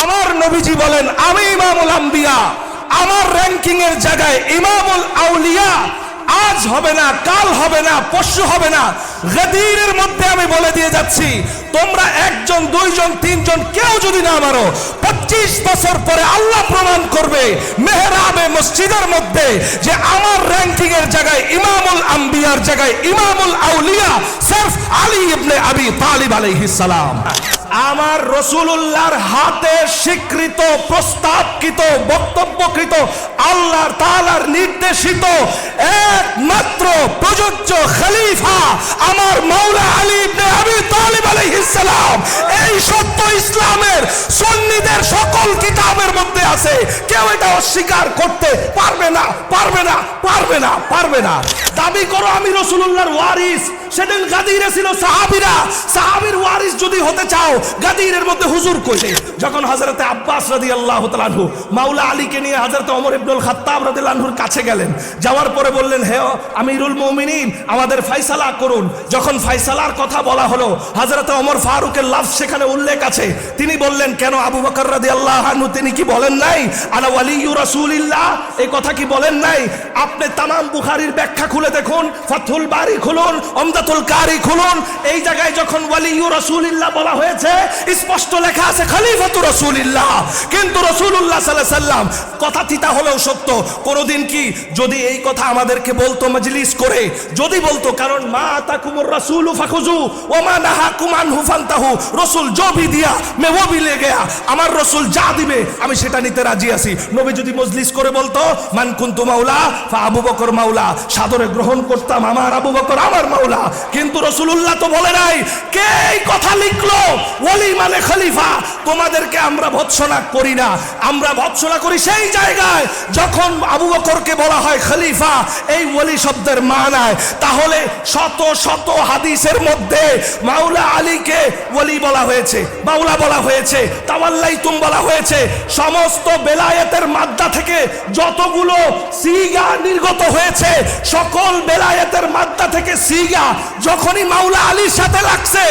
আমার নবীজি বলেন আমি ইমামুল আম্বিয়া, আমার র্যাঙ্কিং এর জায়গায় ইমামুল আউলিয়া আজ হবে না, কাল হবে না, পরশু হবে না, গদিরের মধ্যে আমি বলে দিয়ে যাচ্ছি, তোমরা একজন, দুইজন, তিনজন কেউ যদি না মারো, 25 বছর পরে আল্লাহ প্রমাণ করবে মেহরাবে মসজিদের মধ্যে যে আমার র্যাঙ্কিং এর জায়গায় ইমামুল আম্বিয়ার জায়গায় ইমামুল আউলিয়া সির্ফ আলী ইবনে আবি তালিব আলাইহিস সালাম। আমার রাসূলুল্লাহর হাতে স্বীকৃত, প্রস্তাবকৃত, বক্তব্যকৃত, আল্লাহ তাআলার নির্দেশিত একমাত্র প্রযোজ্য খলিফা আমার মাওলা আলী ইবনে আবি তালিব আলাইহিস সালাম। এই সত্য ইসলামের সুন্নিদের সকল কিতাবের মধ্যে আছে, কেউ এটা অস্বীকার করতে পারবে না, পারবে না, পারবে না, পারবে না। দাবি করো আমি রাসূলুল্লাহর ওয়ারিস, সেদিন গাদিরে ছিল সাহাবীরা, সাহাবীর ওয়ারিস যদি হতে চাও গাদিরের মধ্যে হুজুর কইলে। যখন হযরতে আব্বাস রাদিয়াল্লাহু তাআলা আনহু মাওলা আলীকে নিয়ে হযরতে ওমর ইবনুল খাত্তাব রাদিয়াল্লাহু আনহুর কাছে গেলেন, যাওয়ার পরে বললেন হে আমিরুল মুমিনিন আমাদের ফয়সালা করুন। যখন ফয়সালার কথা বলা হলো, হযরতে ওমর ফারুকের লফজ সেখানে উল্লেখ আছে, তিনি বললেন কেন আবু বকর রাদিয়াল্লাহু আনহু তিনি কি বলেন নাই আনা ওয়ালিয়্যু রাসূলিল্লাহ, এই কথা কি বলেন নাই? আপনি তামাম বুখারীর ব্যাখ্যা খুলে দেখুন, ফাতহুল বারি খুলুন, উমদাতুল কারি খুলুন, এই জায়গায় যখন ওয়ালিয়্যু রাসূলিল্লাহ বলা হয়েছে স্পষ্ট লেখা আছে খলিফাতু রাসূলিল্লাহ। কিন্তু রাসূলুল্লাহ সাল্লাল্লাহু আলাইহি সাল্লাম কথা তিতা হলেও সত্য, কোনদিন কি যদি এই কথা আমাদেরকে বলতো মজলিস করে, যদি বলতো, কারণ মা আতাকুমুর রাসূলু ফাখুযু ওয়া মা নাহাকুম আনহু ফান্তাহু, রাসূল जो भी दिया मैं वो भी ले गया, আমার রাসূল যা দিবে আমি সেটা নিতে রাজি আছি। নবী যদি মজলিস করে বলতো মান কুনতু মাওলা ফা আবু বকর মাওলা, সাদরে গ্রহণ করতাম আমার আবু বকর আমার মাওলা। কিন্তু রাসূলুল্লাহ তো বলে নাই। কে এই কথা লিখলো? ওলি মানে খলিফা। তোমাদেরকে আমরা ভৎসনা করি না, আমরা ভৎসনা করি সেই জায়গায় যখন আবু বকরকে বলা হয় খলিফা এই ওলি শব্দের মানায়। তাহলে শত শত হাদিসের মধ্যে মাওলা আলীকে ওলি বলা হয়েছে, মাওলা বলা হয়েছে, তাওয়াল্লাইতুম বলা হয়েছে। সমস্ত বেলায়েতের মাদ্দা থেকে যতগুলো সিগা নির্গত হয়েছে, সকল বেলায়েতের মাদ্দা থেকে সিগা যখনই মাওলা আলীর সাথে লাগছে,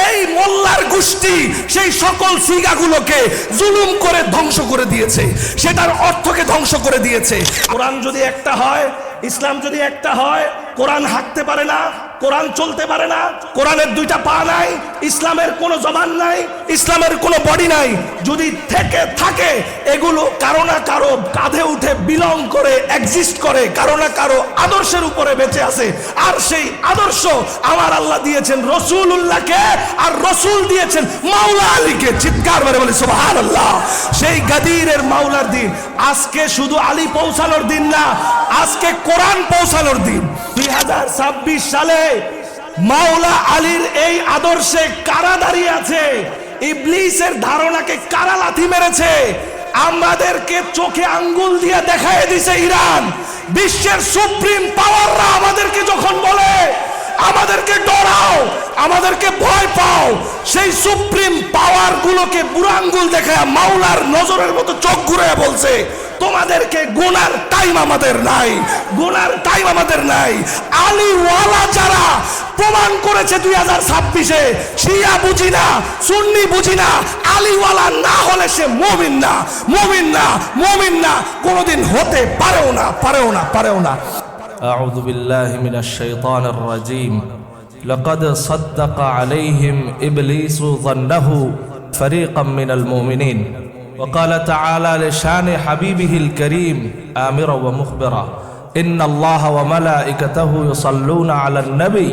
এই মোল্লার গোষ্ঠী সেই সকল সিগাগুলোকে জুলুম করে ধ্বংস করে দিয়েছে, সেটার অর্থকে ধ্বংস করে দিয়েছে। কোরআন যদি একটা হয়, ইসলাম যদি একটা হয়, কোরআন হাঁটতে পারে না, কোরআন চলতে পারে না, কোরআনের দুইটা পা নাই, ইসলামের কোনো জবান নাই, ইসলামের কোনো বডি নাই। যদি থেকে থাকে এগুলো কারো না কারো কাঁধে উঠে বিলং করে, এক্সিস্ট করে, কারো না কারো আদর্শের উপরে বেঁচে আছে। আর সেই আদর্শ আমার আল্লাহ দিয়েছেন রাসূলুল্লাহকে, আর রাসূল দিয়েছেন মাওলা আলীকে। চিৎকার করে বলি সুবহানাল্লাহ। সেই গাদিরের মাওলার দিন আজকে শুধু আলী পৌঁছানোর দিন না, আজকে কোরআন পৌঁছানোর দিন। 2026 সালে মাওলা আলীর এই আদর্শে কারা দাঁড়িয়ে আছে? ইবলিসের ধারণাকে কারা লাথি মেরেছে? আমাদেরকে চোখে আঙ্গুল দিয়ে দেখায় দিছে ইরান। বিশ্বের সুপ্রিম পাওয়াররা আমাদেরকে যখন বলে আমাদেরকে ডরাও, আমাদেরকে ভয় পাও, সেই সুপ্রিম পাওয়ার গুলোকে বুড়ো আঙ্গুল দেখায় মাওলার নজরের মতো চোখ ঘুরে বলছে তোমাদেরকে গুনার টাইম আমাদের নাই, গুনার টাইম আমাদের নাই। আলীওয়ালা যারা প্রমাণ করেছে 2026-এ, শিয়া বুঝি না, সুন্নি বুঝি না, আলীওয়ালা না হলে সে মুমিন না, মুমিন না, মুমিন না, কোনোদিন হতে পারেও না, পারেও না, পারেও না। أعوذ بالله من الشيطان الرجيم لقد صدق عليهم إبليس ظنه فريقا من المؤمنين وقال تعالى لشان حبيبه الكريم آمرا ومخبرا إن الله وملائكته يصلون على النبي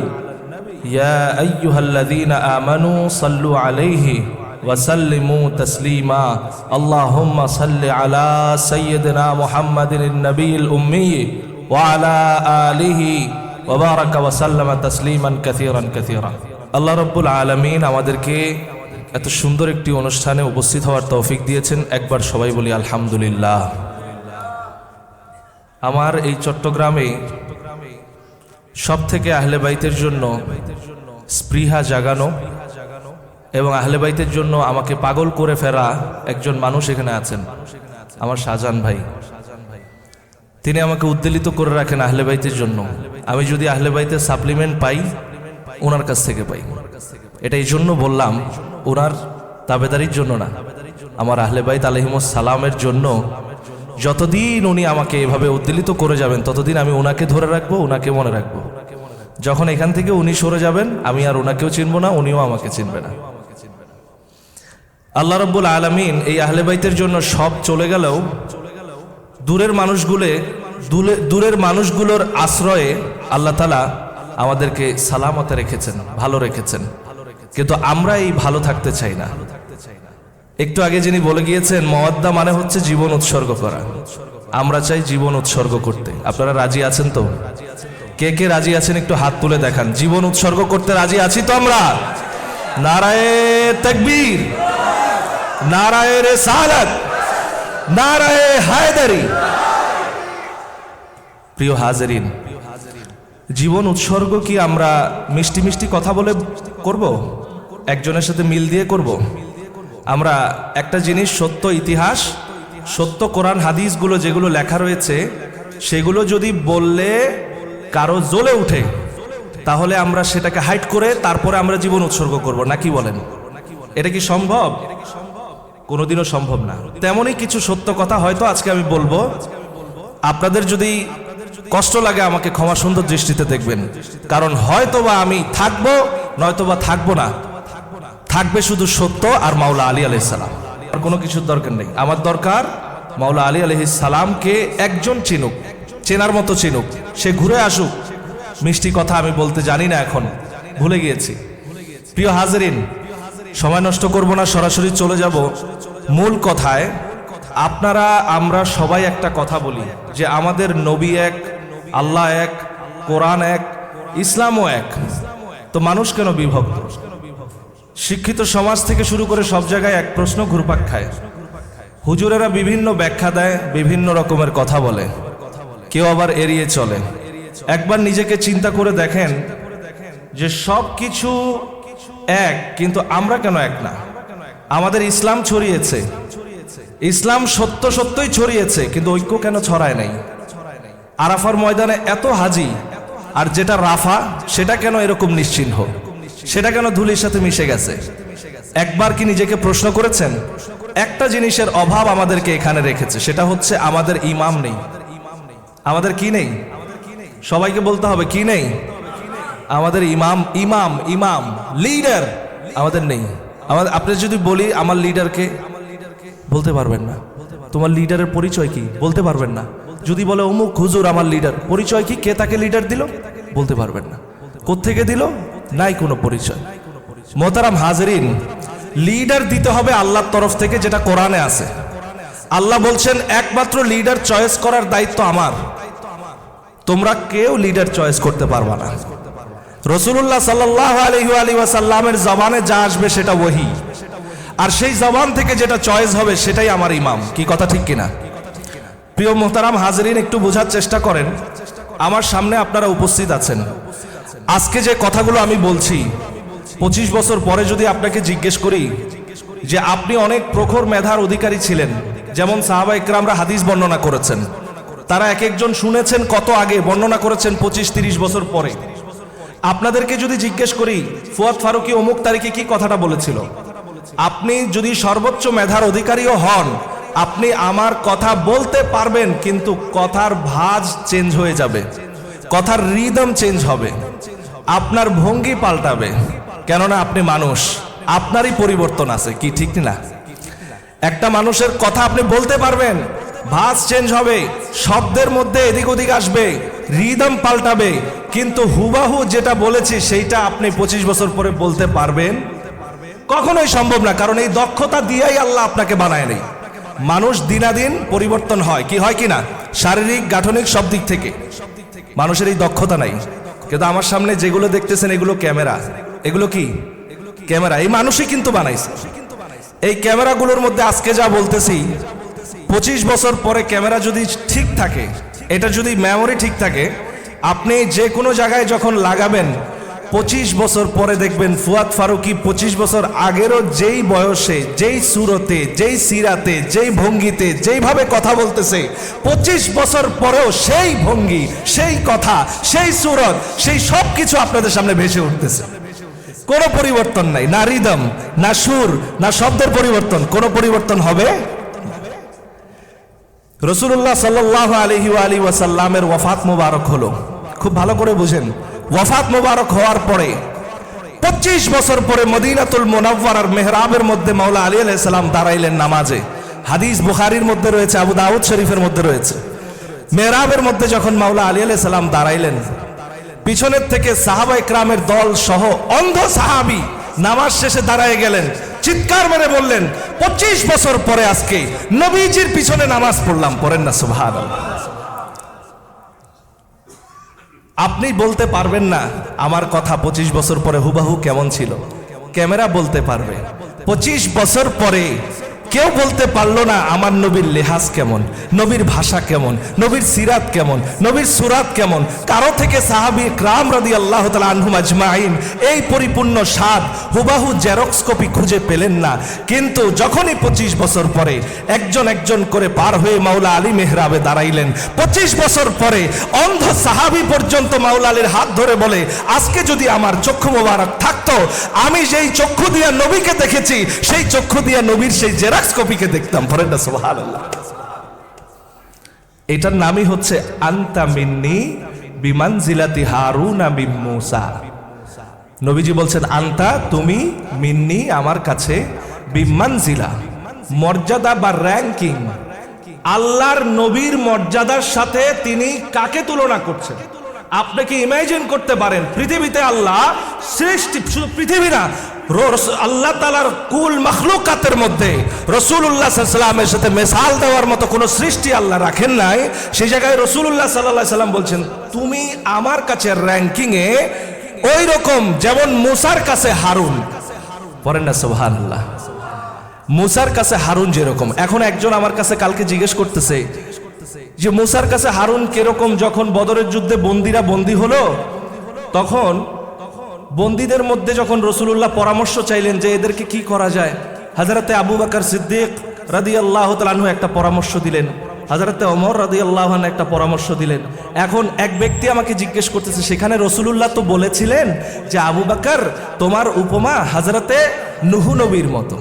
يا أيها الذين آمنوا صلوا عليه وسلموا تسليما اللهم صل على سيدنا محمد النبي الأمي وعلى آله وبارك وسلم تسليما كثيرا كثيرا। আল্লাহ রাব্বুল আলামিন আমাদেরকে এত সুন্দর একটি অনুষ্ঠানে উপস্থিত হওয়ার তৌফিক দিয়েছেন। একবার সবাই বলি আলহামদুলিল্লাহ। আমার এই চট্টগ্রামে সব থেকে আহলে বাইতের জন্য স্পৃহা জাগানো এবং আহলে বাইতের জন্য আমাকে পাগল করে ফেরা একজন মানুষ এখানে আছেন, আমার শাহজাহান ভাই। তিনি আমাকে উদ্বেলিত করে রাখেন আহলে বাইতের জন্য। আমি যদি আহলে বাইতের সাপ্লিমেন্ট পাই ওনার কাছ থেকে পাই। এটা এই জন্য বললাম, ওনার তাবেদারির জন্য না, আমার আহলে বাইত আলাইহিমুস সালামের জন্য যতদিন উনি আমাকে এভাবে উদ্দীলিত করে যাবেন ততদিন আমি ওনাকে ধরে রাখবো, ওনাকে মনে রাখবো। যখন এখান থেকে উনি সরে যাবেন আমি আর ওনাকেও চিনব না, উনিও আমাকে চিনবে না। আল্লাহ রাব্বুল আলামিন এই আহলে বাইতের জন্য সব চলে গেলেও দূরের মানুষগুলোর আশ্রয়ে আল্লাহ তাআলা আমাদেরকে সালামতে রেখেছেন, ভালো রেখেছেন। কিন্তু আমরা এই ভালো থাকতে চাই না। একটু আগে যিনি বলে গিয়েছেন মাওয়াদ্দা মানে হচ্ছে জীবন উৎসর্গ করা। আমরা চাই জীবন উৎসর্গ করতে। আপনারা রাজি আছেন তো? কে কে রাজি আছেন একটু হাত তুলে দেখান। জীবন উৎসর্গ করতে রাজি আছি তো আমরা? নারায়ে তাকবীর, নারায়ে রিসালাত, নারায়ে হায়দারি। প্রিয় হাজিরিন, জীবন উৎসর্গ কি আমরা মিষ্টি মিষ্টি কথা বলে করব? একজনের সাথে মিল দিয়ে করব? আমরা একটা জিনিস, সত্য ইতিহাস, সত্য কোরআন হাদিসগুলো যেগুলো লেখা রয়েছে সেগুলো যদি বললে কারো জ্বলে উঠে তাহলে আমরা সেটাকে হাইড করে তারপরে আমরা জীবন উৎসর্গ করব, নাকি বলেন? এটা কি সম্ভব? কোনোদিনও সম্ভব না। তেমনই কিছু সত্য কথা হয়তো আজকে আমি বলবো। আপনাদের যদি কষ্ট লাগে আমাকে ক্ষমা সুন্দর দৃষ্টিতে দেখবেন, কারণ হয়তোবা আমি থাকবো নয়তোবা থাকবো না। থাকবে শুধু সত্য আর মাওলা আলী আলাইহিস সালাম, আর কোনো কিছুর দরকার নেই। আমার দরকার মাওলা আলী আলাইহিস সালামকে একজন চিনুক, চেনার মতো চিনুক, সে ঘুরে আসুক। মিষ্টি কথা আমি বলতে জানি না, এখন ভুলে গিয়েছি। প্রিয় হাজিরিন, সময় নষ্ট করব না, সরাসরি চলে যাব মূল কথায়। আপনারা আমরা সবাই একটা কথা বলি যে আমাদের নবী এক, আল্লাহ এক, কোরআন এক, ইসলামও এক। তো মানুষ কেন বিভক্ত? শিক্ষিত সমাজ থেকে শুরু করে সব জায়গায় এক প্রশ্ন ঘুরপাক খায়। হুজুরেরা বিভিন্ন ব্যাখ্যা দেয়, বিভিন্ন রকমের কথা বলে, কেউ আবার এড়িয়ে চলে। একবার নিজেকে চিন্তা করে দেখেন যে সব কিছু এক, কিন্তু আমরা কেন এক না? আমাদের ইসলাম ছড়িয়েছে, ইসলাম সত্য সত্যই ছড়িয়েছে, কিন্তু ঐক্য কেন ছড়ায় নাই? আরাফার ময়দানে এত হাজি, আর যেটা রাফা সেটা কেন এরকম নিশ্চিহ্ন? সেটা কেন ধুলির সাথে মিশে গেছে? একবার কি নিজেকে প্রশ্ন করেছেন? একটা জিনিসের অভাব আমাদেরকে এখানে রেখেছে, সেটা হচ্ছে আমাদের ইমাম নেই। আমাদের কি নেই? সবাইকে বলতে হবে, কি নেই? আমাদের ইমাম, ইমাম ইমাম লিডার আমাদের নেই। আপনি যদি বলি আমার লিডারকে, বলতে পারবেন না। তোমার লিডারের পরিচয় কি? বলতে পারবেন না। যদি বলে অমুক হুজুর আমার লিডার, পরিচয় কি? কে তাকে লিডার দিল? বলতে পারবেন না। কোত্থেকে দিল? নাই কোনো পরিচয়। মোহতারাম হাজিরিন, লিডার দিতে হবে আল্লাহর তরফ থেকে, যেটা কোরআনে আছে। আল্লাহ বলছেন একমাত্র লিডার চয়েস করার দায়িত্ব আমার, তোমরা কেউ লিডার চয়েস করতে পারবা না। রাসূলুল্লাহ সাল্লাল্লাহু আলাইহি ওয়াসাল্লামের জবানে যা আসবে সেটা ওহী, আর সেই জবান থেকে যেটা চয়েস হবে সেটাই আমার ইমাম। কি কথা ঠিক কিনা? প্রিয় মোহতারাম হাজিরিন, একটু বোঝার চেষ্টা করেন। আমার সামনে আপনারা উপস্থিত আছেন। আজকে যে কথাগুলো আমি বলছি, 25 বছর পরে যদি আপনাকে জিজ্ঞেস করি যে আপনি অনেক প্রখর মেধার অধিকারী ছিলেন, যেমন সাহাবা ইকরামরা হাদিস বর্ণনা করেছেন, তারা এক একজন শুনেছেন কত আগে, বর্ণনা করেছেন 25-30 বছর পরে। আপনাদেরকে যদি জিজ্ঞেস করি ফুয়াদ ফারুকী অমুক তারিখে কি কথাটা বলেছিল, আপনি যদি সর্বোচ্চ মেধার অধিকারীও হন, আপনি আমার কথা বলতে পারবেন, কিন্তু কথার ভাঁজ চেঞ্জ হয়ে যাবে, কথার রিদম চেঞ্জ হবে, আপনার ভঙ্গি পাল্টাবে। কেননা আপনি মানুষ, আপনারই পরিবর্তন আছে। কি ঠিক না? একটা মানুষের কথা আপনি বলতে পারবেন, ভাঁজ চেঞ্জ হবে, শব্দের মধ্যে এদিক ওদিক আসবে, রিদম পাল্টাবে, কিন্তু হুবাহু যেটা বলেছি সেইটা আপনি 25 বছর পরে বলতে পারবেন? কখনোই সম্ভব না। কারণ এই দক্ষতা দিয়েই আল্লাহ আপনাকে বানায় নেই। মানুষ দিনাদিন পরিবর্তন হয়, কি হয় কিনা, শারীরিক গাঠনিক সব দিক থেকে মানুষের এই দক্ষতা নাই। কিন্তু আমার সামনে যেগুলো দেখতেছেন এগুলো ক্যামেরা। এগুলো কি ক্যামেরা? এই মানুষই কিন্তু বানাইছে। এই ক্যামেরাগুলোর মধ্যে আজকে যা বলতেছি, 25 বছর পরে ক্যামেরা যদি ঠিক থাকে, এটা যদি মেমোরি ঠিক থাকে, আপনি যে কোনো জায়গায় যখন লাগাবেন 25 বছর পরে দেখবেন ফুয়াদ ফারুকী 25 বছর আগেরও যেই বয়সে, যেই সুরতে, যেই সিরাতে, যেই ভঙ্গিতে, যেইভাবে কথা বলতেছে, 25 বছর পরেও সেই ভঙ্গি, সেই কথা, সেই সুরত, সেই সব কিছু আপনাদের সামনে ভেসে উঠতেছে। কোনো পরিবর্তন নাই, না রিদম, না সুর, না শব্দের পরিবর্তন, কোনো পরিবর্তন হবে। রাসূলুল্লাহ সাল্লাল্লাহু আলাইহি ওয়াসাল্লামের ওয়াফাত মোবারক হলো, খুব ভালো করে বুঝেন। ওয়াফাত মোবারক হওয়ার পরে 25 বছর পরে মদিনাতুল মুনাওয়ারার মেহরাবের মধ্যে মাওলা আলী আলাইহিস সালাম দাঁড়াইলেন নামাজে। হাদিস বুখারীর মধ্যে রয়েছে, আবু দাউদ শরীফের মধ্যে রয়েছে। মেহরাবের মধ্যে যখন মাওলা আলী আলাইহিস সালাম দাঁড়াইলেন, পিছনের থেকে সাহাবা ইকরামের দল সহ অন্ধ সাহাবী নামাজ শেষে দাঁড়ায় গেলেন, চিৎকার মেরে বললেন, 25 বছর পরে আজকে নবীজির পিছনে নামাজ পড়লাম। পড়েন না সুবহানাল্লাহ। আপনি বলতে পারবেন না আমার কথা 25 বছর পরে হুবাহু কেমন ছিল, ক্যামেরা বলতে পারবে। 25 বছর পরে কেউ বলতে পারলো না আমার নবীর লেহাজ কেমন, নবীর ভাষা কেমন, নবীর সিরাত কেমন, নবীর সুরাত কেমন। কারো থেকে সাহাবী ইকরাম রাদিয়াল্লাহু তাআলা আনহুম আজমাইন এই পরিপূর্ণ স্বাদ হুবাহু জেরক্স কপি খুঁজে পেলেন না। কিন্তু যখনই 25 বছর পরে একজন একজন করে পার হয়ে মাওলা আলী মেহরাবে দাঁড়াইলেন, 25 বছর পরে অন্ধ সাহাবী পর্যন্ত মাওলা আলীর হাত ধরে বলে, আজকে যদি আমার চক্ষু মোবারক থাকতো, আমি যেই চক্ষু দিয়া নবীকে দেখেছি সেই চক্ষু দিয়া নবীর সেই জেরক্স কপিকে দেখতাম। পড়েন না সুবহানাল্লাহ। এটার নামই হচ্ছে আনতা মিন্নি বিমানজিলাতি হারুনা মিন মূসা। নবীজি বলছেন, আনতা তুমি, মিন্নি আমার কাছে, বিমানজিলা মর্যাদা বা র্যাঙ্কিং, আল্লাহর নবীর মর্যাদার সাথে তিনি কাকে তুলনা করছেন? আপনি কি ইমাজিন করতে পারেন পৃথিবীতে আল্লাহ সৃষ্টি, শুধু পৃথিবী না, আল্লাহ তাআলার কুল মাখলুকাতের মধ্যে রাসূলুল্লাহ সাল্লাল্লাহু আলাইহি ওয়াসাল্লামের সাথে মিসাল দেওয়ার মতো কোনো সৃষ্টি আল্লাহ রাখেন নাই। সেই জায়গায় রাসূলুল্লাহ সাল্লাল্লাহু আলাইহি ওয়াসাল্লাম বলছেন, তুমি আমার কাছে র্যাঙ্কিং এ ওই রকম যেমন মুসার কাছে হারুন। পড়েন না সুবহানাল্লাহ। মুসার কাছে হারুন যেরকম। এখন একজন আমার কাছে কালকে জিজ্ঞেস করতেছে যে মুসার কাছে হারুন কিরকম? যখন বদরের যুদ্ধে বন্দীরা বন্দী হলো, তখন বন্দীদের মধ্যে যখন রাসূলুল্লাহ পরামর্শ চাইলেন যে এদেরকে কি করা যায়, হযরতে আবু বকর সিদ্দিক রাদিয়াল্লাহু তাআলা আনহু একটা পরামর্শ দিলেন, হযরতে ওমর রাদিয়াল্লাহু আনহু একটা পরামর্শ দিলেন। এখন এক ব্যক্তি আমাকে জিজ্ঞেস করতেছে, সেখানে রাসূলুল্লাহ তো বলেছিলেন যে আবু বকর তোমার উপমা হযরতে নূহ নবীর মতো,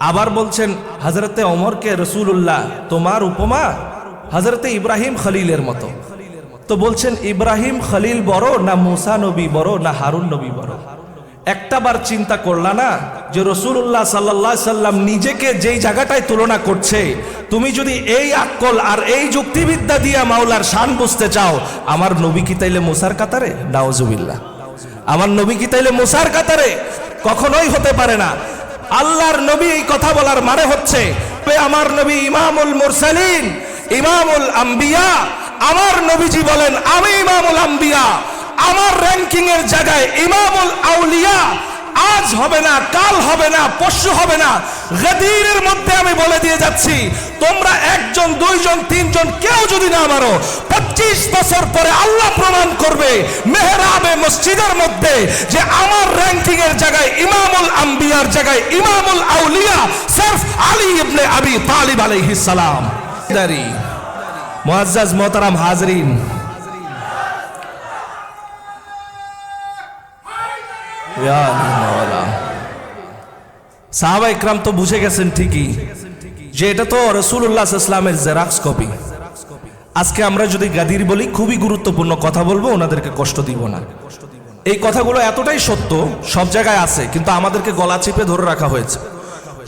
আবার বলছেন হযরতে ওমরকে রাসূলুল্লাহ তোমার উপমা হযরতে ইব্রাহিম খলিলের মতো। তো বলছেন ইব্রাহিম খলিল বড় না মুসা নবী বড় না হারুন নবী বড়? একটাবার চিন্তা করলা না যে রাসূলুল্লাহ সাল্লাল্লাহু আলাইহি সাল্লাম নিজেকে যেই জায়গাটায় তুলনা করছে, তুমি যদি এই আকল আর এই যুক্তিবিদ্যা দিয়া মাওলার শান বুঝতে চাও, আমার নবী কি তাইলে মুসার কাতারে? নাউজুবিল্লাহ। আমার নবী কি তাইলে মুসার কাতারে? কখনোই হতে পারে না। আল্লাহর নবী এই কথা বলার মানে হচ্ছে আমার নবী ইমামুল মুরসালিন, ইমামুল আম্বিয়া। আমার নবীজি বলেন, আমি ইমামুল আম্বিয়া, আমার র্যাঙ্কিং এর জায়গায় ইমামুল আউলিয়া। আজ হবে না, কাল হবে না, পরশু হবে না, গদিরের মধ্যে আমি বলে দিয়ে যাচ্ছি, তোমরা একজন, দুইজন, তিনজন কেউ যদি না মারো, 25 বছর পরে আল্লাহ প্রমাণ করবে মেহরাবে মসজিদের মধ্যে যে আমার র্যাঙ্কিং এর জায়গায় ইমামুল আম্বিয়ার জায়গায় ইমামুল আউলিয়া সির্ফ আলী ইবনে আবি তালিব আলাইহিস সালাম। মুআজ্জাজ মোহতারাম হাজরিন, সাহাবা ইকরাম তো বুঝে গেছেন ঠিকই যে এটা তো রাসূলুল্লাহ সাল্লাল্লাহু আলাইহি ওয়াসাল্লামের জেরক্স কপি। আজকে আমরা যদি গাদির বলি, খুবই গুরুত্বপূর্ণ কথা বলবো, ওনাদেরকে কষ্ট দিব না। এই কথাগুলো এতটাই সত্য, সব জায়গায় আছে, কিন্তু আমাদেরকে গলা চিপে ধরে রাখা হয়েছে।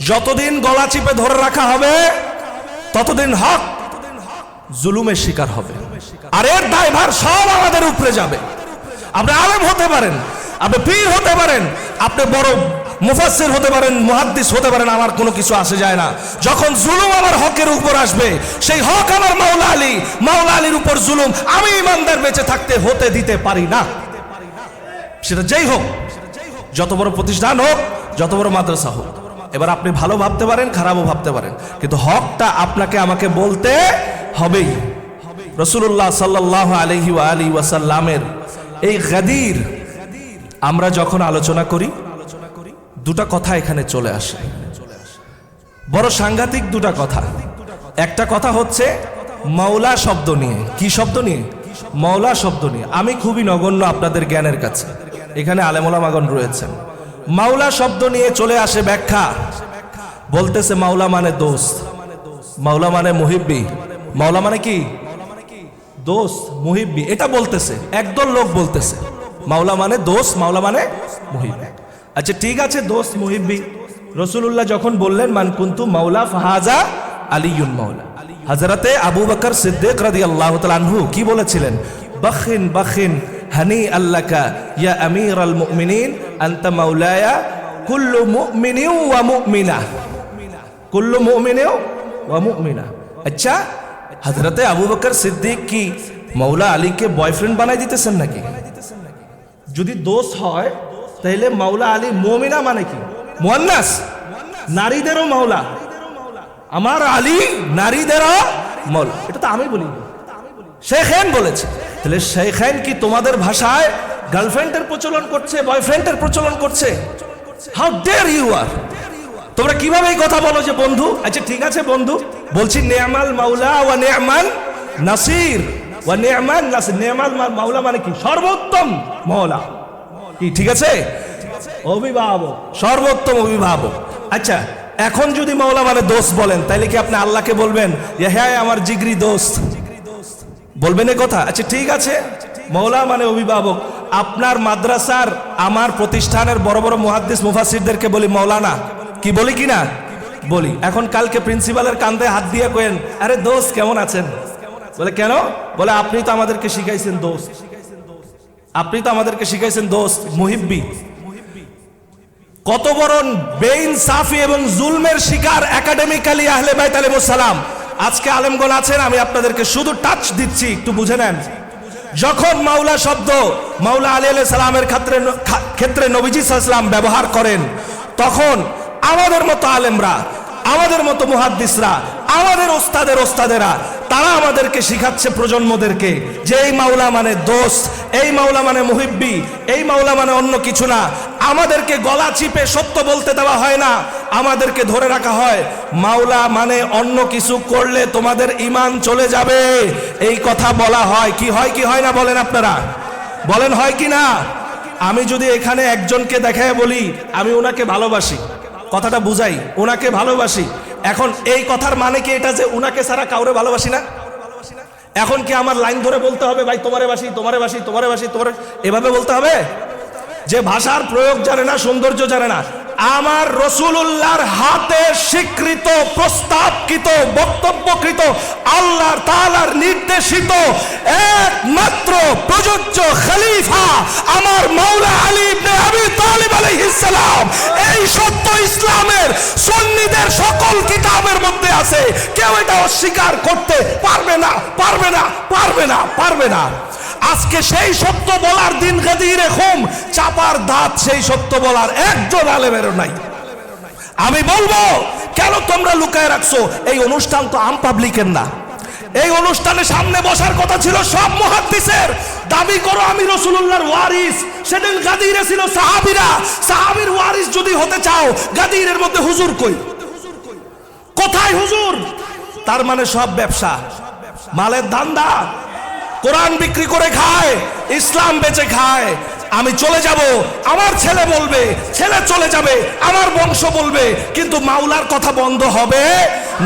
যতদিন গলা চিপে ধরে রাখা হবে, ততদিন হক জুলুমের শিকার হবে, আর এর দায়ভার সব আমাদের উপরে যাবে। আপনি আলেম হতে পারেন, আপনি পীর হতে পারেন, আপনি বড় মুফাসসির হতে পারেন, মুহাদ্দিস হতে পারেন, আমার কোনো কিছু আসে যায় না। যখন জুলুম আমার হকের উপর আসবে, সেই হক আমার মাওলা আলী, মাওলা আলীর উপর জুলুম আমি ইমানদার বেঁচে থাকতে হতে দিতে পারি না। সেটা যেই হোক, যত বড় প্রতিষ্ঠান হোক, যত বড় মাদ্রাসা হোক। এবার আপনি ভালো ভাবতে পারেন, খারাপও ভাবতে পারেন, কিন্তু হকটা আপনাকে আমাকে বলতে হবেই। রাসূলুল্লাহ সাল্লাল্লাহু আলাইহি ওয়াসাল্লামের এই গাদির আমরা যখন আলোচনা করি, দুটা কথা এখানে চলে আসে, বড় সাংঘাতিক দুটা কথা। একটা কথা হচ্ছে মাওলা শব্দ নিয়ে। কি শব্দ নিয়ে? মাওলা শব্দ নিয়ে। আমি খুবই নগণ্য আপনাদের জ্ঞানের কাছে, এখানে আলেম ওলামাগণ রয়েছেন, মাওলা শব্দ নিয়ে চলে আসে ব্যাখ্যা, বলতেছে মাওলা মানে দোস্ত, মাওলা মানে মুহিব্বি। মাওলা মানে কি? দোস্ত, মুহিব্বি। এটা বলতেছে, একদল লোক বলতেছে মাওলা মানে দোস্ত, মাওলা মানে মুহিব্বি। আচ্ছা ঠিক আছে, দোস্ত মুহিব্বি। রাসূলুল্লাহ যখন বললেন মান কুনতু মাওলা ফাহাজা আলিয়ুন মাওলা, হযরতে আবু বকর সিদ্দিক রাদিয়াল্লাহু তাআলা আনহু কি বলেছিলেন? বাখিন বাখিন হানি আল্লাকা ইয়া আমিরাল মুমিনিন আনতা মাওলায়া কুল্লু মুমিনিন ওয়া মুমিনা, কুল্লু মুমিনিন ওয়া মুমিনা। আচ্ছা, হযরতে আবু বকর সিদ্দিক কি মাওলা আলীকে বয়ফ্রেন্ড বানাই দিতেছেন নাকি? যদি দোস্ত হয় তাহলে মাওলা আলী মুমিনা মানে কি? মুয়ান্নাস, নারীদেরও মাওলা। আমার আলী নারীদেরও মাওলা, এটা তো আমি বলি, শেখাইন বলেছে। তাহলে শেখাইন কি তোমাদের ভাষায় গার্লফ্রেন্ডের প্রচলন করছে, বয়ফ্রেন্ডের প্রচলন করছে? How dare you are! তোমরা কিভাবে এই কথা বলো যে বন্ধু? আচ্ছা ঠিক আছে বন্ধু, বলছি নি'মাল মাওলা ওয়া নি'মাল নাসির ওয়া নি'মাল নাসির। নি'মাল মাওলা মানে কি? সর্বোত্তম মাওলা। কি ঠিক আছে? অভিভাবক, সর্বোত্তম অভিভাবক। আচ্ছা, এখন যদি মাওলা মানে দোস্ত বলেন, তাইলে কি আপনি আল্লাহকে বলবেন হ্যাঁ আমার জিগরি দোস্ত? বলবেন এই কথা? আচ্ছা ঠিক আছে, মাওলা মানে অভিভাবক। আপনার মাদ্রাসার, আমার প্রতিষ্ঠানের বড় বড় মুহাদ্দিস মুফাসসিরদেরকে বলি মাওলানা, কি বলি কিনা? বলি। এখন কালকে প্রিন্সিপালের কাঁধে হাত দিয়ে কইেন, আরে দোস্ত কেমন আছেন? বলে কেন? বলে আপনি তো আমাদেরকে শিখাইছেন দোস্ত, আপনি তো আমাদেরকে শিখাইছেন দোস্ত, মুহিব্বি। কত বড় বেইনসাফি এবং জুলমের শিকার একাডেমিক্যালি আহলে বাইত আলাইহিস সালাম। আজকে আলেমগণ আছেন, আমি আপনাদেরকে শুধু টাচ দিচ্ছি, একটু বুঝে নেন। যখন মাওলা শব্দ মাওলা আলী আলাইহিস সালামের ক্ষেত্রে নবীজি সাল্লাল্লাহু আলাইহি ওয়াসাল্লাম ব্যবহার করেন, তখন আমাদের মতো আলেমরা, আমাদের মতো মুহাদ্দিসরা, আমাদের ওস্তাদের ওস্তাদেরা, তারা আমাদেরকে শিখাচ্ছে প্রজন্মদেরকে যে এই মাওলা মানে দোস্ত, এই মাওলা মানে মুহিব্বি, এই মাওলা মানে অন্য কিছু না। আমাদেরকে গলা চিপে সত্য বলতে দেওয়া হয় না, আমাদেরকে ধরে রাখা হয় মাওলা মানে অন্য কিছু করলে তোমাদের ঈমান চলে যাবে, এই কথা বলা হয়। কি হয় কি হয় না বলেন আপনারা? বলেন হয় কি না? আমি যদি এখানে একজনকে দেখায় বলি আমি ওনাকে ভালোবাসি, কথাটা বুঝাই, ওনাকে ভালোবাসি, এখন এই কথার মানে কি এটা যে উনাকে ছাড়া কাউরে ভালোবাসি না? এখন কি আমার লাইন ধরে বলতে হবে ভাই তোমারে বাসি, তোমারে বাসি, তোমারে বাসি, তোমারে, এভাবে বলতে হবে? যে ভাষার প্রয়োগ জানে না, সৌন্দর্য জানে না। আমার রাসূলুল্লাহর হাতে স্বীকৃত, প্রস্তাবকৃত, বক্তব্যকৃত, আল্লাহ তাআলার নির্দেশিত একমাত্র প্রযোজ্য খলিফা আমার মাওলা আলী ইবনে আবি তালিব আলাইহিস সালাম। এই সত্য ইসলামের সুন্নিদের সকল কিতাবের মধ্যে আছে, কেউ এটা অস্বীকার করতে পারবে না, পারবে না, পারবে না, পারবে না। আজকে সেই সত্য বলার দিন গাদিরে খুম, চাপার দাঁত সেই সত্য বলার একজন আলেমেরও নাই। আমি বলবো কেন তোমরা লুকায় রাখছো? এই অনুষ্ঠান তো আম পাবলিকের না, এই অনুষ্ঠানে সামনে বসার কথা ছিল সব মুহাদ্দিসের। দাবি করো আমি রাসূলুল্লাহর ওয়ারিস, সেদিন গাদিরে ছিল সাহাবীরা। সাহাবীর ওয়ারিস যদি হতে চাও, গাদিরের মধ্যে হুজুর কই? কোথায় হুজুর? তার মানে সব ব্যবসা, মালের ধান্দা, কোরআন বিক্রি করে খায়, ইসলাম বেচে খায়। আমি চলে যাব, আমার ছেলে বলবে, ছেলে চলে যাবে, আমার বংশ বলবে, কিন্তু মাওলার কথা বন্ধ হবে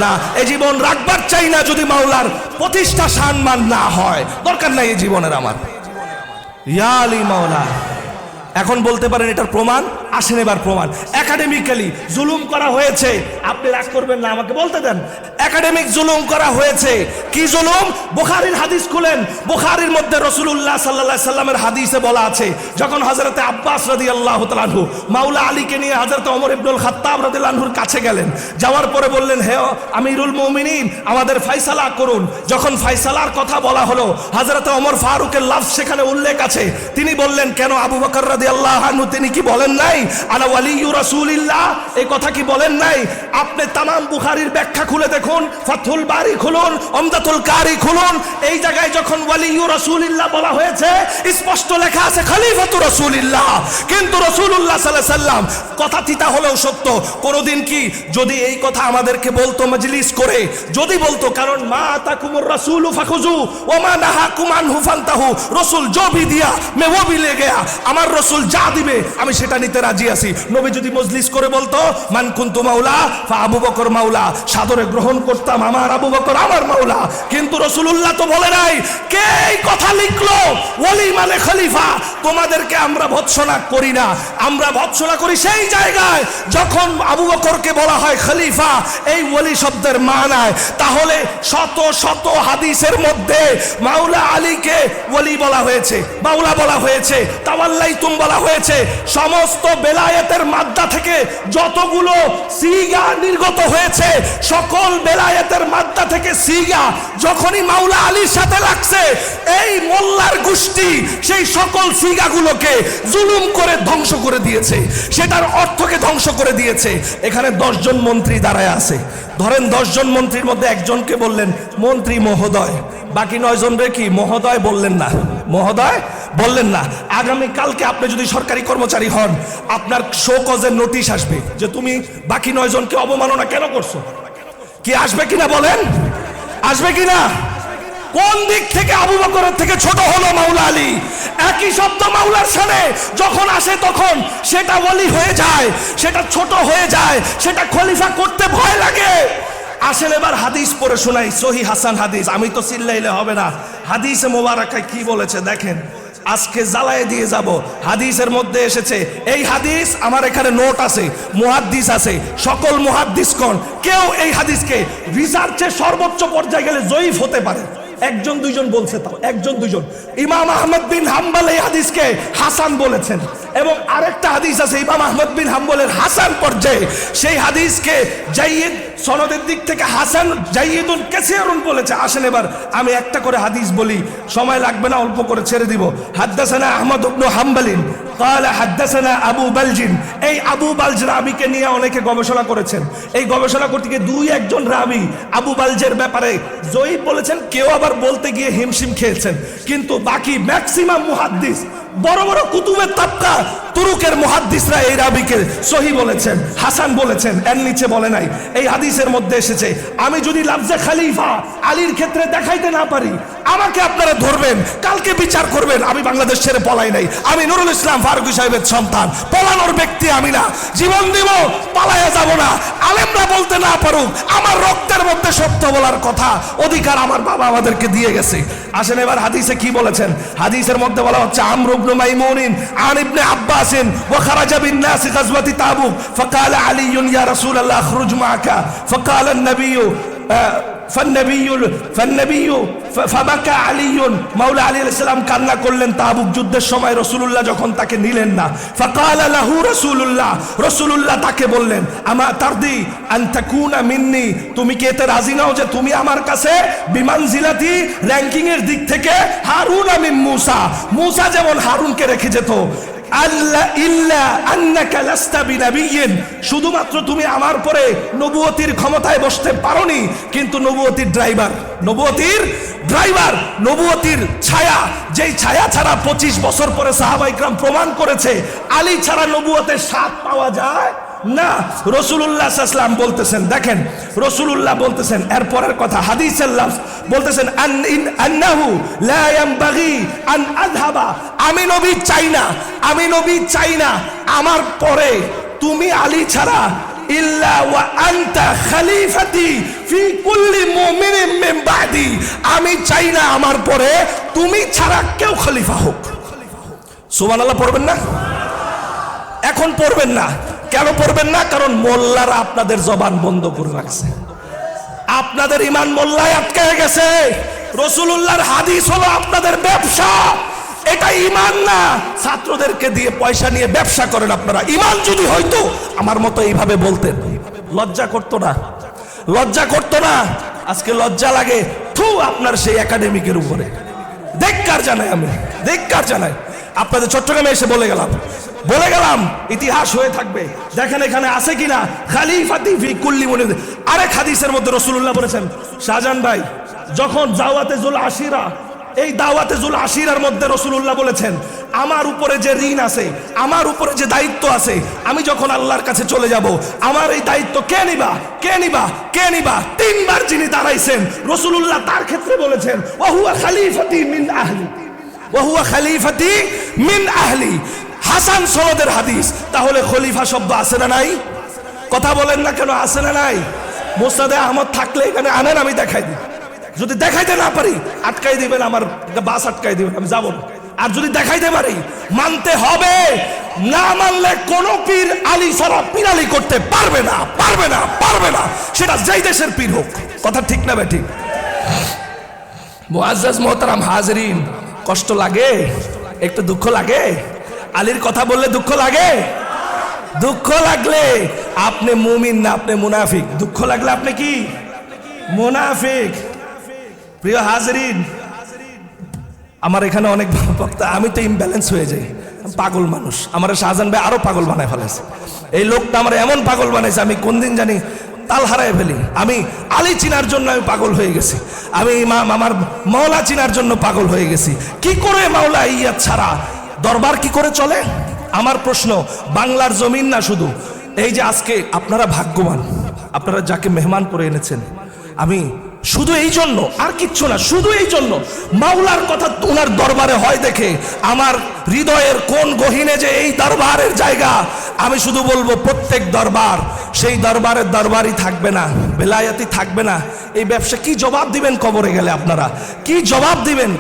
না। এই জীবন রাখবার চাই না যদি মাওলার প্রতিষ্ঠা সম্মান না হয়, দরকার নাই এই জীবনের আমার। ইয়া আলী মাওলা। এখন বলতে পারেন এটার প্রমাণ, আসেন এবার প্রমাণ। একাডেমিক্যালি জুলুম করা হয়েছে, আপনি রাগ করবেন না, আমাকে বলতে দেন। একাডেমিক জুলুম করা হয়েছে। কি জুলুম? বুখারীর হাদিস খুলেন, বুখারীর মধ্যে রাসূলুল্লাহ সাল্লাল্লাহু আলাইহি সাল্লামের হাদিসে বলা আছে, যখন হযরতে আব্বাস রাদিয়াল্লাহু তাআলা আনহু মাওলা আলীকে নিয়ে হযরত ওমর ইবনুল খাত্তাব রাদিয়াল্লাহু আনহুর কাছে গেলেন, যাওয়ার পরে বললেন, হে আমিরুল মুমিনিন, আমাদের ফয়সালা করুন। যখন ফয়সালার কথা বলা হলো, হযরতে ওমর ফারুকের লফজ সেখানে উল্লেখ আছে। তিনি বললেন, কেন আবু বকর রাদিয়াল্লাহু আনহু তিনি কি বলেন নাই আনা ওয়ালিয়্যু রাসূলিল্লাহ? এই কথা কি বলেন নাই? আপনি তামাম বুখারীর ব্যাখ্যা খুলে দেখুন, ফাথুল বারি খুলুন, উমদাতুল কারি খুলুন, এই জায়গায় যখন ওয়ালিয়্যু রাসূলিল্লাহ বলা হয়েছে, স্পষ্ট লেখা আছে খলিফাতু রাসূলিল্লাহ। কিন্তু রাসূলুল্লাহ সাল্লাল্লাহু আলাইহি সাল্লাম, কথা তিতা হলেও সত্য, কোনদিন কি যদি এই কথা আমাদেরকে বলতো মজলিস করে, যদি বলতো, কারণ মা আতাকুমুর রাসূলু ফাখুযু ওয়া মা নাহাকুম আনহু ফান্তাহু, রাসূল जो भी दिया मैं वो भी ले गया, আমার রাসূল যা দিবে আমি সেটা নিতে রাজি। রাজি আছি। নবী যদি মজলিস করে বলতো মান কুনতু মাওলা ফা আবু বকর মাওলা, সাদরে গ্রহণ করতাম আমার আবু বকর আমার মাওলা। কিন্তু রাসূলুল্লাহ তো বলে নাই। কে এই কথা লিখলো? ওলি মানে খলিফা। তোমাদেরকে আমরা ভৎসনা করি না, আমরা ভৎসনা করি সেই জায়গায় যখন আবু বকরকে বলা হয় খলিফা, এই ওলি শব্দের মানায়। তাহলে শত শত হাদিসের মধ্যে মাওলা আলীকে ওলি বলা হয়েছে, মাওলা বলা হয়েছে, তাওয়াল্লাইতুম বলা হয়েছে। সমস্ত বেলায়েতের মাদ্দা থেকে যতগুলো সিগা নির্গত হয়েছে, সকল বেলায়েতের মাদ্দা থেকে সিগা যখনই মাওলা আলীর সাথে লাগছে, এই মোল্লার গোষ্ঠী সেই সকল সিগাগুলোকে জুলুম করে ধ্বংস করে দিয়েছে, সেটার অর্থকে ধ্বংস করে দিয়েছে। এখানে 10 জন মন্ত্রী দাঁড়ায় আছে। ধরেন 10 জন মন্ত্রীর মধ্যে একজনকে বললেন মন্ত্রী মহোদয়, বাকি 9 জনরে কি মহোদয় বললেন না, মহোদয় বললেন না। আগামী কালকে আপনি যদি সরকারি কর্মচারী হন, আপনার শো কজের নোটিশ আসবে যে তুমি বাকি 9 জনকে অবমাননা কেন করছো। কি আসবে কিনা বলেন? আসবে কিনা? কোন দিক থেকে আবু বকরের থেকে ছোট হলো মাওলা আলী? একই শব্দ মাওলার সামনে যখন আসে তখন সেটা ওলি হয়ে যায়, সেটা ছোট হয়ে যায়, সেটা খলিফা করতে ভয় লাগে। আসেন এবার হাদিস পড়ে শোনাই, সহি হাসান হাদিস। আমি তো চিল্লাইলে হবে না, হাদিসে মোবারকায় কি বলেছে দেখেন। আজকে জ্বালায় দিয়ে যাব। হাদিসের মধ্যে এসেছে, এই হাদিস আমার এখানে নোট আছে, মুহাদ্দিস আছে, সকল মুহাদ্দিসগণ কেউ এই হাদিসকে রিসার্চের সর্বোচ্চ পর্যায়ে গেলে জয়ীফ হতে পারে। 1 2 জন বলছে, তাও 1 2 জন। ইমাম আহমদ বিন হাম্বল এই হাদিসকে হাসান বলেছেন, এবং আরেকটা হাদিস আছে ইমাম আহমদ বিন হাম্বলের হাসান পর্যায়ে, সেই হাদিসকে জাইয়িদ সনদের দিক থেকে হাসান জাইয়িদুন কাসীরুন বলেছে। আসেন এবার আমি একটা করে হাদিস বলি, সময় লাগবে না, অল্প করে ছেড়ে দিব। হাদ্দাসানা আহমদ ইবনে হাম্বলিন قال حدثنا আবু বালজিন। এই আবু বালজ রাবিকে নিয়ে অনেকে গবেষণা করেছেন। এই গবেষণা করতে গিয়ে 2-1 জন রাবি আবু বালজের ব্যাপারে জয়ী বলেছেন, কেউ আবার বলতে গিয়ে হিমশিম খেয়েছেন। কিন্তু বাকি ম্যাক্সিমাম মুহাদ্দিস, বড় বড় কুতুবের তাবকা তুরুকের মুহাদ্দিসরা এই রাবিকে সহি বলেছেন, হাসান বলেছেন, এর নিচে বলে নাই। এই হাদিসের মধ্যে এসেছে, আমি যদি লাফজে খলিফা আলীর ক্ষেত্রে দেখাইতে না পারি, আমাকে আপনারা ধরবেন, কালকে বিচার করবেন। আমি বাংলাদেশ ছেড়ে পলাই নাই, আমি নুরুল ইসলাম ফারুকী সাহেবের সন্তান, পলানোর ব্যক্তি আমি না, জীবন দিব, পালায়া যাব না। আলেমরা বলতে না পারুক, আমার রক্তের মধ্যে সত্য বলার কথা অধিকার আমার বাবা আমাদেরকে দিয়ে গেছে। আসেন এবার হাদিসে কি বলেছেন। হাদিসের মধ্যে বলা হচ্ছে, আমর ইবনে মাইমুনিন আন ইবনে আব্বাসিন ওয়া খারাজা বিন নাস গাজওয়াতি তাবুক ফাকালা আলী ইয়া রাসূলুল্লাহ আখরুজ মাআকা ফাকালা আন-নবী ফাবাকা আলীউন। মাওলা আলী আলাইহিস সালাম কান্না করলেন তাবুক যুদ্ধের সময়, রাসূলুল্লাহ যখন তাকে নিলেন না। ফাকালা লাহু রাসূলুল্লাহ, রাসূলুল্লাহ তাকে বললেন, আমা তারদি আন তাকুনা মিন্নি, তুমি কি এতে রাজি নাও যে তুমি আমার কাছে বিমানজিলাতি র‍্যাঙ্কিং এর দিক থেকে হারুন মিন মূসা, মূসা যেমন হারুনকে রেখে যেত, আল্লাহ ইল্লা আন্নাকা লাস্তা বিনাবিয়্যিন, শুধুমাত্র তুমি আমার পরে নবুয়তির ক্ষমতায় বসতে পারোনি, কিন্তু নবুয়তির ড্রাইভার, নবুয়তির ড্রাইভার, নবুয়তির ছায়া, যেই ছায়া ছাড়া 25 বছর পরে সাহাবায়ে কিরাম প্রমাণ করেছে আলী ছাড়া নবুয়তের স্বাদ পাওয়া যায় না। রাসূলুল্লাহ সাল্লাল্লাহু আলাইহি ওয়াসাল্লাম বলতেছেন, দেখেন রাসূলুল্লাহ বলতেছেন, এরপরের কথা হাদিসের লফজ বলতেছেন, আন্নাহু লা ইয়ানবাগি আন আযহাবা, আমি নবী চাই না, আমি নবী চাই না আমার পরে তুমি আলী ছাড়া ইল্লা ওয়া আনতা খলিফাতি ফি কুল্লি মুমিনিন মিন বাদি, আমি চাই না আমার পরে তুমি ছাড়া কেউ খলিফা হোক। সুবহানাল্লাহ পড়বেন না? এখন পড়বেন না। কেন পড়বেন না? কারণ মোল্লারা আপনাদের জবান বন্ধ করে রাখছে, আপনাদের ঈমান মোল্লায় আটকে গেছে। রাসূলুল্লাহর হাদিস হলো আপনাদের ব্যবসা, এটা ঈমান না। ছাত্রদেরকে দিয়ে পয়সা নিয়ে ব্যবসা করেন আপনারা। ঈমান যদি হয়তো আমার মতো এইভাবে বলতেন, লজ্জা করতো না, লজ্জা করতো না। আজকে লজ্জা লাগে থু আপনার সেই একাডেমিকের উপরে। ধিক্কার জানাই, আমি ধিক্কার জানাই। আপনাদের চট্টগ্রামে এসে বলে গেলাম, ইতিহাস হয়ে থাকবে। দেখেন এখানে আছে কিনা খলিফাতি ফি কুল্লি মুমিনিন। আরেক হাদিসের মধ্যে রাসূলুল্লাহ বলেছেন, শাহজাহান ভাই যখন দাওয়াতে জুল আশিরা, এই দাওয়াতে জুল আশিরার মধ্যে রাসূলুল্লাহ বলেছেন, আমার উপরে যে ঋণ আছে, আমার উপরে যে দায়িত্ব আছে, আমি যখন আল্লাহর কাছে চলে যাব, আমার এই দায়িত্ব কে নিবা, কে নিবা, কে নিবা? 3 বার যিনি দাঁড়াইছেন রাসূলুল্লাহ তার ক্ষেত্রে বলেছেন, ওয়া হুয়া খলিফাতি মিন আহলি, ওয়া হুয়া খলিফাতি মিন আহলি। হাসান সনদের হাদিস, তাহলে খলিফা শব্দ আছে না নাই? কথা বলেন না কেন, আছে না নাই? মুসনাদে আহমদ থাকলে এখানে আনেন, আমি দেখাই দিই। যদি দেখাইতে না পারি আটকাই দিবেন, আমার বাস আটকাই দিবেন, আমি যাবো না। আর যদি দেখাইতে পারি মানতে হবে, না মানলে কোন পীর আলী ছাড়া পীর আলী করতে পারবে না, পারবে না, পারবে না, সেটা যেই দেশের পীর হোক। কথা ঠিক না বেঠিক? মুআজ্জাজ মোহতারাম হাজরিন, কষ্ট লাগে, একটু দুঃখ লাগে? আলীর কথা বললে দুঃখ লাগে? দুঃখ লাগলে আপনি মুমিন না, আপনি মুনাফিক। দুঃখ লাগলে আপনি কি? মুনাফিক। প্রিয় হাজরিন, আমার এখানে অনেক বক্তা, আমি তো ইমব্যালেন্স হয়ে যাই, পাগল মানুষ। আমার শাহজাহান ভাই আরো পাগল বানায় ফেলেছে। এই লোকটা আমার এমন পাগল বানাইছে, আমি কোন দিন জানি তাল হারায় ফেলি। আমি আলী চিনার জন্য আমি পাগল হয়ে গেছি, আমি ইমাম আমার মাওলা চিনার জন্য পাগল হয়ে গেছি। কি করে মাওলা ইয়াত ছাড়া দরবার কি করে চলে? আমার প্রশ্ন, বাংলার জমিন না শুধু, এই যে আজকে আপনারা ভাগ্যবান, আপনারা যাকে মেহমান করে এনেছেন, আমি শুধু এই জন্য, আর কিচ্ছু না, শুধু এই জন্য মাওলার কথা ওনার দরবারে হয় দেখে আমার হৃদয়ের কোন গহীনে যে এই দরবারের জায়গা। আমি শুধু বলবো, প্রত্যেক দরবার সেই দরবারের দরবারই থাকবে না, বেলায়েতি থাকবে না। এই ব্যবসা কি জবাব দিবেন কবরে গেলে? আপনারা কি জবাব দিবেন?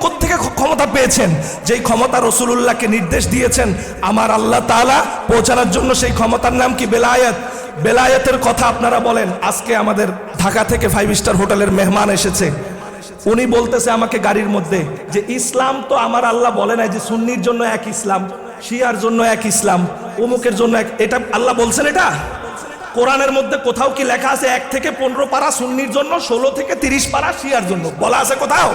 কোত্থেকে ক্ষমতা পেয়েছেন? যেই ক্ষমতা রাসূলুল্লাহকে নির্দেশ দিয়েছেন আমার আল্লাহ তাআলা পৌঁছানোর জন্য, সেই ক্ষমতার নাম কি? বেলায়েত। বেলায়েতের কথা আপনারা বলেন। আজকে আমাদের ঢাকা থেকে 5 স্টার হোটেলের মেহমান এসেছে, উনি বলতেছে আমাকে গাড়ির মধ্যে যে ইসলাম তো আমার আল্লাহ বলে নাই যে সুন্নির জন্য এক ইসলাম, শিয়ার জন্য এক ইসলাম, অমুকের জন্য এক। এটা আল্লাহ বলছেন? এটা কোরআনের মধ্যে কোথাও কি লেখা আছে 1 থেকে 15 পারা সুন্নির জন্য, 16 থেকে 30 পারা শিয়ার জন্য? বলা আছে কোথাও?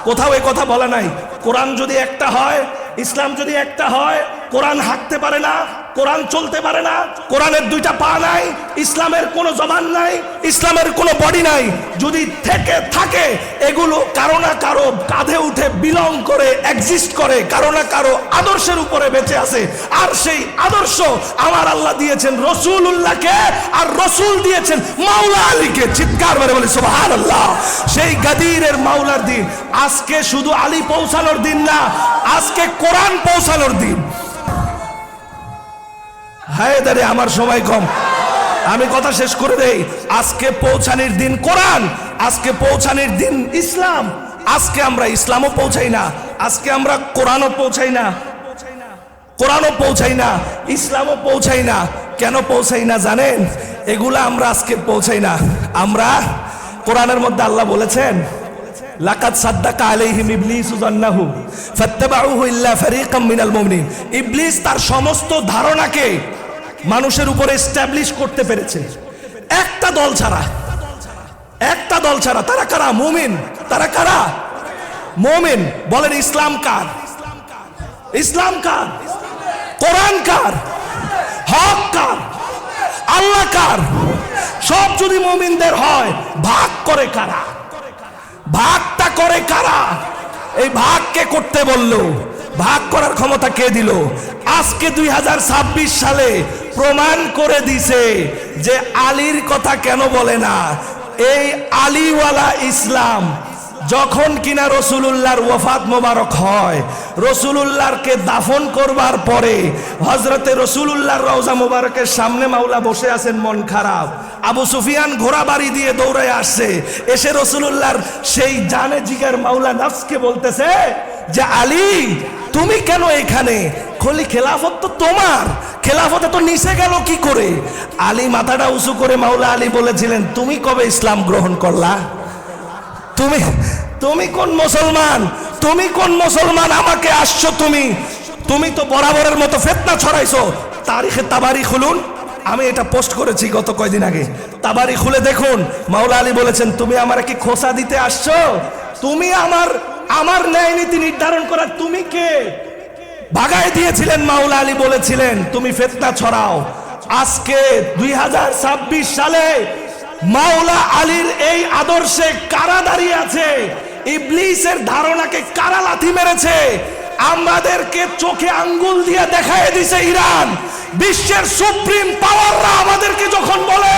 কোথাও এই কথা বলা নাই। কোরআন যদি একটা হয়, ইসলাম যদি একটা হয়, কোরআন হাঁটতে পারে না, কোরআন চলতে পারে না, কোরআনের 2টা পা নাই, ইসলামের কোনো জবান নাই, ইসলামের কোনো বডি নাই। যদি থেকে থাকে এগুলো কারো না কারো কাঁধে উঠে বিলং করে, এক্সিস্ট করে, কারো না কারো আদর্শের উপরে বেঁচে আছে। আর সেই আদর্শ আমার আল্লাহ দিয়েছেন রাসূলুল্লাহকে, আর রাসূল দিয়েছেন মাওলা আলীকে। চিৎকার করে বলি সুবহানাল্লাহ। সেই গাদিরের মাওলার দিন আজকে শুধু আলী পৌঁছানোর দিন না, আজকে কোরআন পৌঁছানোর দিন। হায় দাঁড়ে, আমার সময় কম, আমি কথা শেষ করে দেই। আজকে পৌঁছানোর দিন কোরআন, আজকে পৌঁছানোর দিন ইসলাম। আজকে আমরা ইসলামও পৌঁছাই না, আজকে আমরা কোরআনও পৌঁছাই না, কোরআনও পৌঁছাই না, ইসলামও পৌঁছাই না। কেন পৌঁছাই না জানেন? এগুলা আমরা আজকে পৌঁছাই না। আমরা কোরআনের মধ্যে আল্লাহ বলেছেন, লাকাদ সাদ্দাকা আলাইহিম ইবলিসু যান্নাহু ফাত্তাবাউহু ইল্লা ফারীকাম মিনাল মুমিনিন। ইবলিস তার সমস্ত ধারণাকে মানুষের উপরে এস্টাবলিশ করতে পেরেছে একটা দল ছাড়া, একটা দল ছাড়া। তারা কারা? মুমিন। তারা কারা? মুমিন। বলেন ইসলাম কার? ইসলাম কার? কোরআন কার? হক কার? আল্লাহ কার? সব যদি মুমিনদের হয়, ভাগ করে কারা? ভাগটা করে কারা? এই ভাগ কে করতে বলল? ভাগ করার ক্ষমতা কে দিল? আজকে 2026 সালে প্রমাণ করে দিছে যে আলীর কথা কেন বলে না। এই আলীওয়ালা ইসলাম যখন কিনা রাসূলুল্লাহর ওয়াফাত মোবারক হয়, রাসূলুল্লাহকে দাফন করবার পরে হযরতে রাসূলুল্লাহর রওজা মোবারকের সামনে মাওলা বসে আছেন, মন খারাপ। আবু সুফিয়ান ঘোড়া বাড়ি দিয়ে দৌড়ায় আসছে, এসে রাসূলুল্লাহর সেই জানে জিগার মাওলা নফসকে বলতেছে যে আলী তুমি কেন এখানে? খলি খেলাফত তো তোমার, খেলাফতে তো নিচে গেল কি করে? আলী মাথাটা উঁচু করে মাওলা আলী বলেছিলেন, তুমি কবে ইসলাম গ্রহণ করলা? তুমি তুমি কোন মুসলমান? তুমি কোন মুসলমান? আমাকে আসছো তুমি? তুমি তো বরাবরের মতো ফিতনা ছড়াইছো। তারিখে তাবারি খুলুন, আমি এটা পোস্ট করেছি গত কয়েকদিন আগে। তাবারি খুলে দেখুন, মাওলা আলী বলেছেন, তুমি আমারে কি খোসা দিতে আসছো? তুমি আমার ন্যায় নীতি নির্ধারণ করার তুমি কে? ভাগায় দিয়েছিলেন। মাওলা আলী বলেছিলেন তুমি ফিতনা ছড়াও। আজকে 2026 সালে মাওলা আলীর এই আদর্শে কারা দাঁড়িয়ে আছে? ইবলিসের ধারণাকে কারা লাথি মেরেছে? আমাদেরকে চোখে আঙ্গুল দিয়ে দেখায় দিছে ইরান। বিশ্বের সুপ্রিম পাওয়াররা আমাদেরকে যখন বলে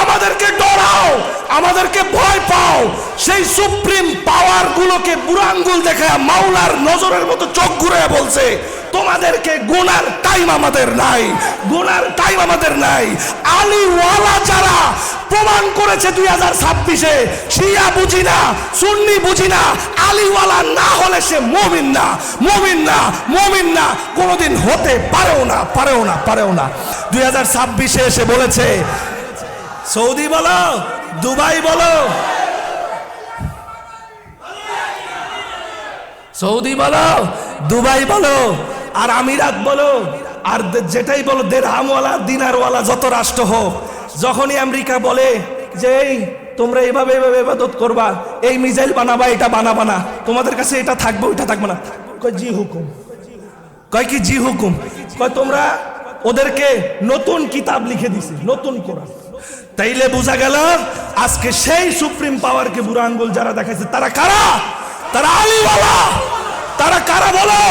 আমাদেরকে ডরাও, আমাদেরকে ভয় পাও, সেই সুপ্রিম পাওয়ার গুলোকে বুড়ো আঙ্গুল দেখায় মাওলার নজরের মতো চোখ ঘুরে বলছে তোমাদেরকে গুনার টাইম আমাদের নাই, গুনার টাইম আমাদের নাই। আলীওয়ালা যারা প্রমাণ করেছে 2026-এ, শিয়া বুঝি না, সুন্নি বুঝি না, আলীওয়ালা না হলে সে মুমিন না, মুমিন না, মুমিন না, কোনোদিন হতে পারেও না, পারেও না, পারেও না। 2026-এ এসে বলেছে সৌদি বলো, দুবাই বলো, সৌদি বলো, দুবাই বলো, আর আমিরাত বলো, আর যেটাই বলো, দেড়হামওয়ালা দিনারওয়ালা যত রাষ্ট্র হোক, যখনই আমেরিকা বলে যে এই তোমরা এইভাবে এইভাবে ইবাদত করবা, এই মিসাইল বানাবা, এটা বানাবা না, তোমাদের কাছে এটা থাকবে ওইটা থাকবে না, কয় জি হুকুম, কয় কি জি হুকুম, কয় তোমরা ওদেরকে নতুন কিতাব লিখে দিছি, নতুন কোরআন। তাইলে বোঝা গেল আজকে সেই সুপ্রিম পাওয়ারকে বুড়ো আঙ্গুল যারা দেখাইছে তারা কারা? তারা আলীওয়ালা। তারা কারা বলো?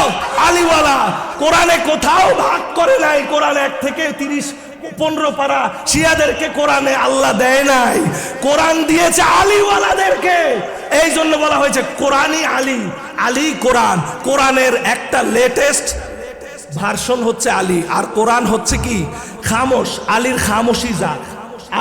আলীওয়ালা। কোরআনে কোথাও ভাগ করে নাই, কোরআন 1 থেকে 30-15 পারা শিয়াদেরকে কোরআনে আল্লাহ দেয় নাই, কোরআন দিয়েছে আলীওয়ালাদেরকে। এই জন্য বলা হয়েছে কোরআনই আলী, আলী কোরআন। কোরআনের একটা লেটেস্ট ভার্সন হচ্ছে আলী, আর কোরআন হচ্ছে কি খামোশ। আলীর খামোশি জাত,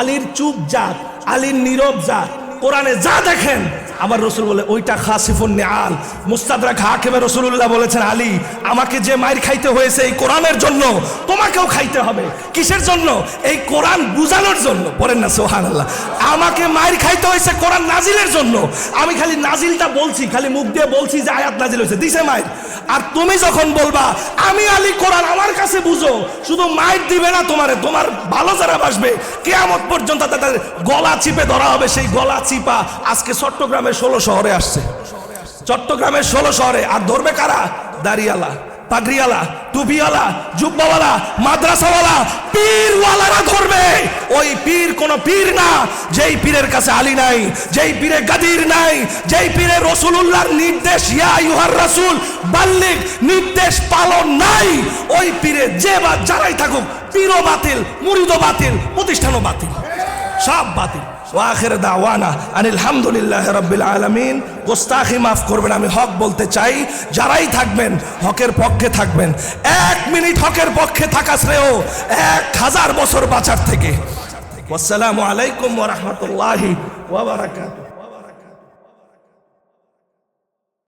আলীর চুপ জাত, আলীর নীরব জাত। কোরআনে যা দেখেন আমার রসুল বলে ওইটা খাসিফুন নিআল। মুস্তাদরাক হাকিমে রাসূলুল্লাহ বলেছেন আলী আমাকে যে মাইর খাইতে হয়েছে এই কোরআনের জন্য তোমাকেও খাইতে হবে। কিসের জন্য? এই কোরআন বুঝানোর জন্য। পড়েন না সুবহানাল্লাহ। আমাকে মাইর খাইতে হয়েছে কোরআন নাজিলের জন্য। আমি খালি নাজিলটা বলছি, খালি মুখ দিয়ে বলছি যে আয়াত নাজিল হয়েছে, দিছে মাইর। আর তুমি যখন বলবা আমি আলী কোরআন আমার কাছে বুঝো, শুধু মাইর দিবে না তোমারে, তোমার ভালো যারা বাসবে কিয়ামত পর্যন্ত তাদের গলা চিপে ধরা হবে। সেই গলা চিপা আজকে চট্টগ্রামে 16 শহরে আসছে, চট্টগ্রামের 16 শহরে। আর ধরবে কারা? দাড়িওয়ালা, পাগড়িওয়ালা, টুপিওয়ালা, জুব্বাওয়ালা, মাদ্রাসাওয়ালা, পীরওয়ালারা ধরবে। ওই পীর কোন পীর না যেই পীরের কাছে আলী নাই, যেই পীরে গাদির নাই, যেই পীরে রাসূলুল্লাহর নির্দেশ ইয়া আইয়ুহার রাসূল বাল্লিগ নির্দেশ পালন নাই। ওই পীরে যে বা যারাই থাকুক, পীরও বাতিল, মুরিদও বাতিল, প্রতিষ্ঠানও বাতিল, সব বাতিল। ওয়াখির দাওয়ানা আনিল হামদুলিল্লাহি রাব্বিল আলামিন। গোস্তাখি মাফ করবেন, আমি হক বলতে চাই। যারাই থাকবেন হকের পক্ষে থাকবেন। 1 মিনিট হকের পক্ষে থাকা শ্রেয় 1000 বছর বাঁচার থেকে। আসসালামু আলাইকুম ওয়া রাহমাতুল্লাহি ওয়া বারাকাতুহু।